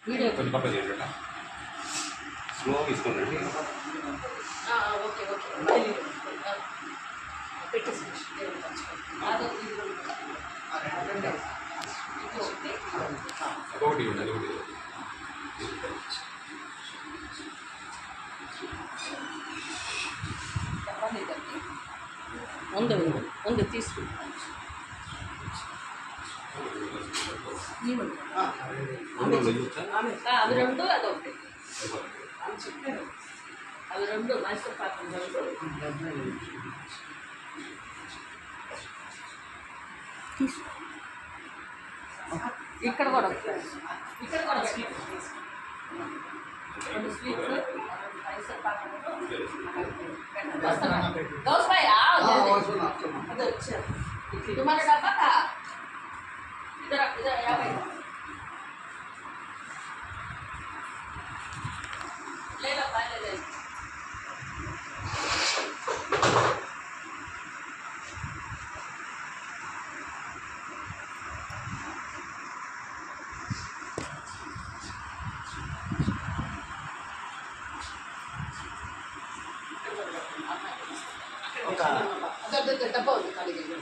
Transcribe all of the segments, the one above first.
Video కొంచెం పక్క చేయండి, స్లో తీసుకోండి. ఓకే ఓకే పెట్టేసి ఒకటి ఉన్నది ఒకటి ఉంది ఉంది ఉంది తీసుకు అవి రెండు అదొకటి చెప్పారు. అవి రెండు మైసూర్ పాకం రెండు ఇక్కడ కూడా ఇక్కడ కూడా రెండు స్వీట్లు మైసూర్ పాకం దోస అది వచ్చారు. तुम्हारा डब्बा था इधर इधर या भाई ले लो भाई ले ले अगर डब्बा होता खाली कर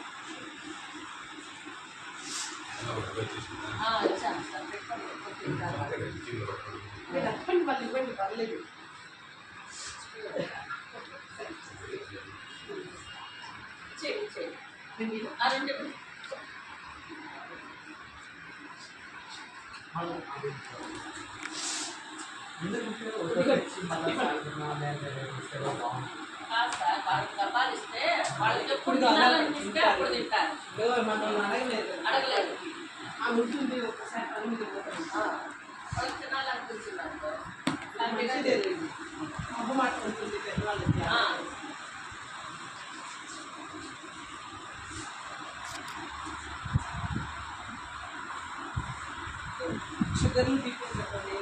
ఇవ్వండి పర్లేదు. డబ్బాలు ఇస్తే వాళ్ళకి ఎప్పుడు తినాలనిపిస్తే అప్పుడు తింటారు. అడగలేదు ఉంటుంది ఒకసారి వాళ్ళకి తినాలనిపించింది అనుకో అమ్మ మాట ఉంటుంది పెద్దవాళ్ళకి. షుగర్లు తీసుకోండి.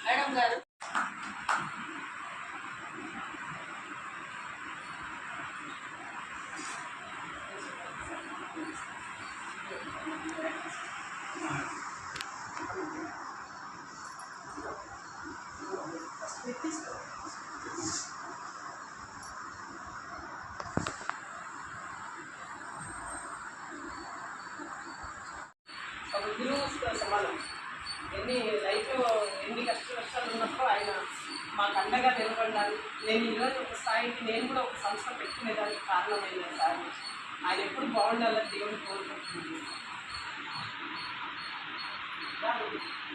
మేడం గారు సమానం. ఎన్ని లైఫ్లో ఎన్ని కష్టాలు ఉన్నప్పుడు ఆయన మాకు అండగా నిలబడ్డారు. నేను ఈరోజు ఒక స్థాయికి నేను కూడా ఒక సంస్థ పెట్టుకునేదానికి కారణమైన సార్ ఆయన ఎప్పుడు బాగుండాలని దేవుడు కోరుకుంటుంది.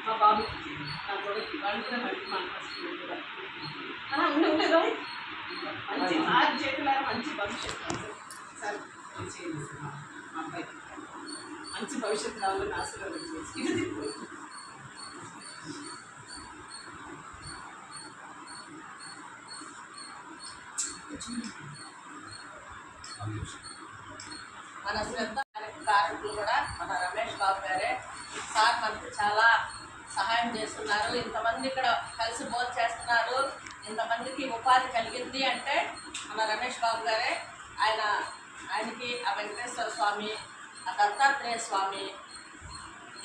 మా బాబు నా కొడుకు వాళ్ళు కూడా మంచి మనసు ఉండేదా మంచి సార్ చేతులారా మంచి భవిష్యత్తు సార్ మంచి మా అబ్బాయి మంచి భవిష్యత్తు రావాలని ఆశీర్వాదం చేసి ఇది తిప్పు. మన శ్రద్ధ కారకులు కూడా మన రమేష్ బాబు గారే. సార్ మనకు చాలా సహాయం చేస్తున్నారు. ఇంతమంది ఇక్కడ కలిసి భోజనం చేస్తున్నారు, ఇంతమందికి ఉపాధి కలిగింది అంటే మన రమేష్ బాబు గారే. ఆయనకి ఆ వెంకటేశ్వర స్వామి, ఆ దత్తాత్రేయ స్వామి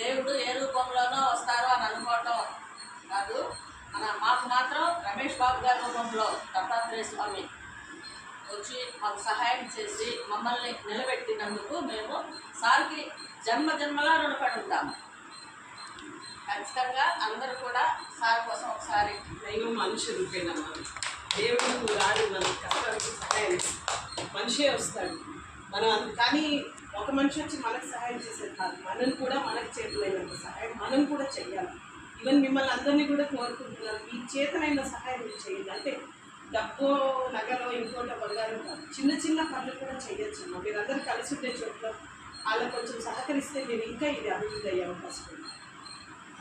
దేవుడు ఏ రూపంలోనో వస్తారో అని అనుకోవటం కాదు. మాకు మాత్రం రమేష్ బాబు గారి రూపంలో దత్తాత్రేయ స్వామి వచ్చి మాకు సహాయం చేసి మమ్మల్ని నిలబెట్టినందుకు మేము సార్కి జన్మ జన్మలా రుణపడి ఉంటాము. ఖచ్చితంగా అందరూ కూడా సార్ కోసం ఒకసారి దైవం మనిషి రూపేణ దేవుడు రాడు, మన కష్టానికి సహాయం మనిషే వస్తాడు. మనం కానీ ఒక మనిషి వచ్చి మనకు సహాయం చేసేది కాదు, మనం కూడా మనకు చేతులైనంత సహాయం మనం కూడా చెయ్యాలి. ఈవెన్ మిమ్మల్ని అందరినీ కూడా కోరుకుంటున్నాను, మీ చేతనైన సహాయం మీరు చేయండి. అంటే డబ్బు నగలో ఇంకోట బంగారం కాదు, చిన్న చిన్న పనులు కూడా చేయొచ్చు. మీరు అందరూ కలిసి ఉండే చోట్ల వాళ్ళకి కొంచెం సహకరిస్తే నేను ఇంకా ఇది అభివృద్ధి అయ్యే అవకాశం ఉంది.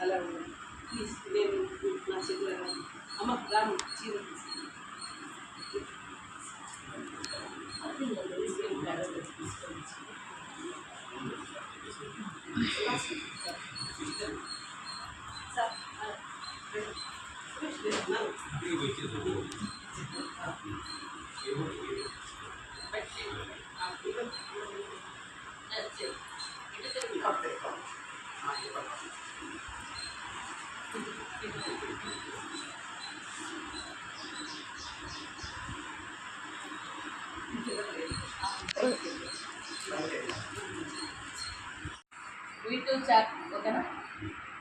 అలా ఉంది. ప్లీజ్ నేను నా చేతుల అమ్మ రాము చీర తీసుకొని ఓకేనా.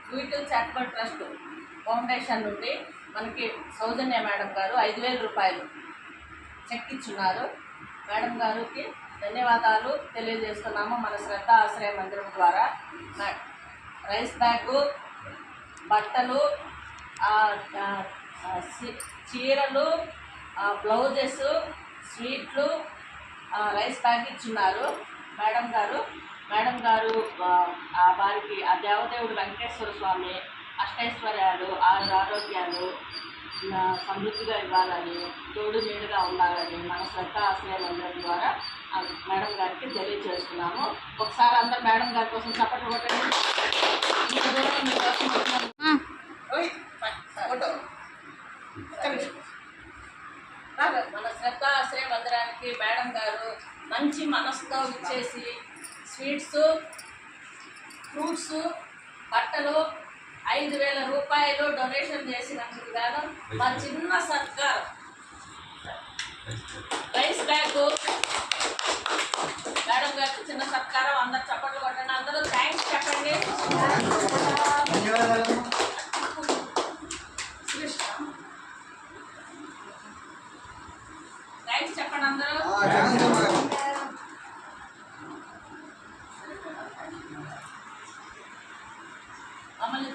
వీటూల్ చారిటబుల్ ట్రస్ట్ ఫౌండేషన్ నుండి మనకి సౌజన్య మేడం గారు 5,000 రూపాయలు చెక్ ఇచ్చున్నారు. మేడం గారికి ధన్యవాదాలు తెలియజేస్తున్నాము. మన శ్రద్ధ ఆశ్రయ మందిరం ద్వారా రైస్ బ్యాగు, బట్టలు, చీరలు, బ్లౌజెస్, స్వీట్లు, రైస్ బ్యాగ్ ఇచ్చున్నారు మేడం గారు. వారికి ఆ దేవదేవుడు వెంకటేశ్వర స్వామి అష్టైశ్వర్యాలు, 6 ఆరోగ్యాలు సమృద్ధిగా ఇవ్వాలని, తోడు నీడుగా ఉండాలని మన శ్రద్ధ ఆశ్రయ మందిరం ద్వారా మేడం గారికి తెలియజేస్తున్నాము. ఒకసారి అందరు మేడం గారి కోసం చప్పట్లు కొట్టండి. మన శ్రద్ధ ఆశ్రయ మందిరానికి మేడం గారు మంచి మనసుతో ఇచ్చేసి స్వీట్స్, ఫ్రూట్స్, బట్టలు 5,000 రూపాయలు డొనేషన్ చేసినందుకు గాను మా చిన్న సత్కారం రైస్ బ్యాగ్ మేడం గారికి చిన్న సత్కారం. అందరు చప్పట్లు కొట్టండి. అందరూ థ్యాంక్స్ చెప్పండి. థ్యాంక్స్ చెప్పండి అందరూ. మమ్మల్ని